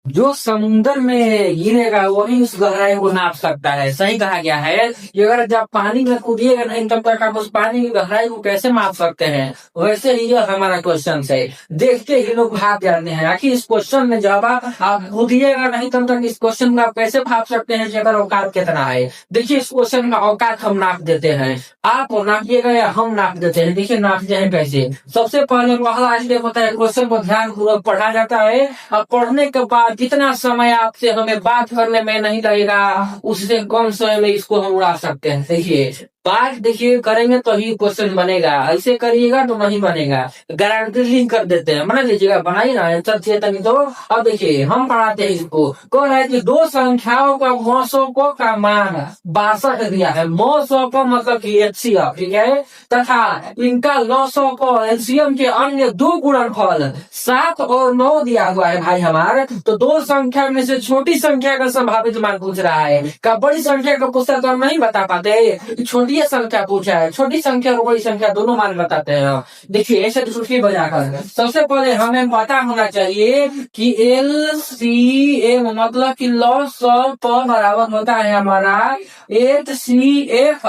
जो समुंदर में गिरेगा वही उस गहराई को नाप सकता है। सही कहा गया है कि अगर जब पानी में कूदिएगा नहीं तब तक आप उस पानी की गहराई को कैसे माप सकते हैं। वैसे ही यह हमारा क्वेश्चन है, देखते ही लोग भाग जाते हैं। आखिर इस क्वेश्चन में जब आप कूदिएगा नहीं तब तक इस क्वेश्चन को आप कैसे भाप सकते हैं कि अगर औकात कितना है। देखिए इस क्वेश्चन का औकात हम नाप देते हैं, आप नापिएगा या हम नाप देते हैं। देखिए नापते हैं कैसे। सबसे पहले पहला स्टेप होता है, क्वेश्चन को ध्यान पूर्वक पढ़ा जाता है और पढ़ने के बाद जितना समय आपसे हमें बात करने में नहीं लगेगा उससे कम समय में इसको हम उड़ा सकते हैं। देखिए बात देखिए करेंगे तो ही क्वेश्चन बनेगा, ऐसे करिएगा तो नहीं बनेगा। गारंटी लिंक कर देते हैं, बना लीजिएगा, बनाइए ना आंसर चाहिए तभी तो। अब देखिए हम पढ़ाते हैं इसको। कह रहा है कि दो संख्याओं का मौसों का मान 62 दिया है। मौसों को मतलब की एचसीएफ, ठीक है, तथा इनका लॉसों को एलसीएम के अन्य दो गुणनफल 7 और 9 दिया हुआ है भाई हमारे। तो दो संख्या में से छोटी संख्या का संभावित मान पूछ रहा है। का बड़ी संख्या का पूछता तो हम नहीं बता पाते, छोटी संख्या पूछा है। छोटी संख्या और बड़ी संख्या दोनों मान बताते हैं। देखिए ऐसे तो सूची बनाकर सबसे पहले हमें पता होना चाहिए कि एलसीएम मतलब कि लॉस ऑफ बराबर होता है हमारा एचसीएफ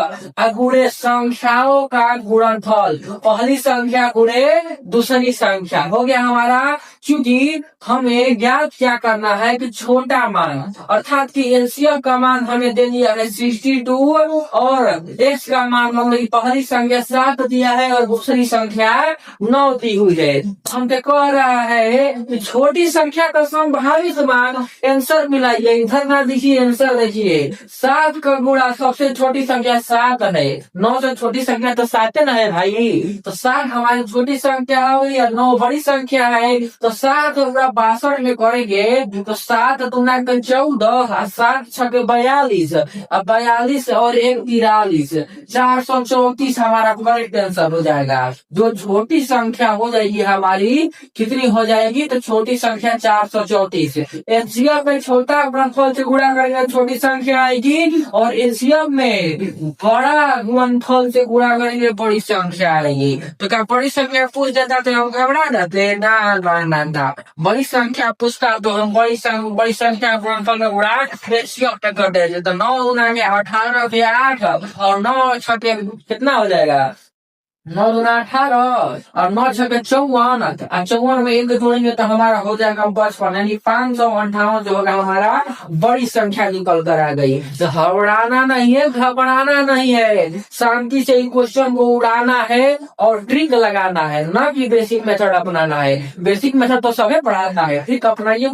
गुणे संख्याओं का गुणनफल। पहली संख्या गुणे दूसरी संख्या हो गया हमारा। क्योंकि हमें ज्ञात क्या करना है कि छोटा मान, अर्थात कि एलसीएम का मान हमें दे दिया है 62 और एक्स का मान मतलब पहली संख्या 7 दिया है और दूसरी संख्या 9 दी हुई है। हम तो कह रहा है कि छोटी संख्या का संभावित मान आंसर मिलाइए। इधर ना देखिए आंसर देखिए, 7 का गुणा सबसे छोटी संख्या 7 है, 9 से छोटी संख्या तो 7 न है भाई। तो 7 हमारी छोटी संख्या हुई और 9 बड़ी संख्या है। तो 7 गुणा 62 में करेंगे तो 7 दूना 14, 7 छके 42, अब 42 और 1 43, 434 हमारा करेक्ट आंसर हो जाएगा। जो छोटी संख्या हो जाएगी हमारी कितनी हो जाएगी, तो छोटी संख्या 434। एचसीएफ में छोटा गुणनफल से गुणा करेंगे छोटी संख्या आएगी और एचसीएफ में बड़ा गुणनफल से गुणा करेंगे बड़ी संख्या आएगी। तो क्या बड़ी संख्या पूछ देता तो हम घबरा जाते ना। बड़ी संख्या पूछता तो हम बड़ी संख्या गुणनफल में गुणा एचसीएफ तक कर देते। तो 9 गुना में 18 पे 8 और 9 छठे कितना हो जाएगा, 9 दूना 18 और 9 छके 54, 54 में 1 जोड़ेंगे तो हमारा हो जाएगा 55, यानी 558 जो होगा हमारा बड़ी संख्या निकल कर आ गई। तो हड़ाना नहीं है, घबराना नहीं है, शांति से क्वेश्चन को उड़ाना है और ट्रिक लगाना है, ना कि बेसिक मेथड अपनाना है। बेसिक मेथड तो सभी पढ़ाना है, ट्रिक अपनाइए।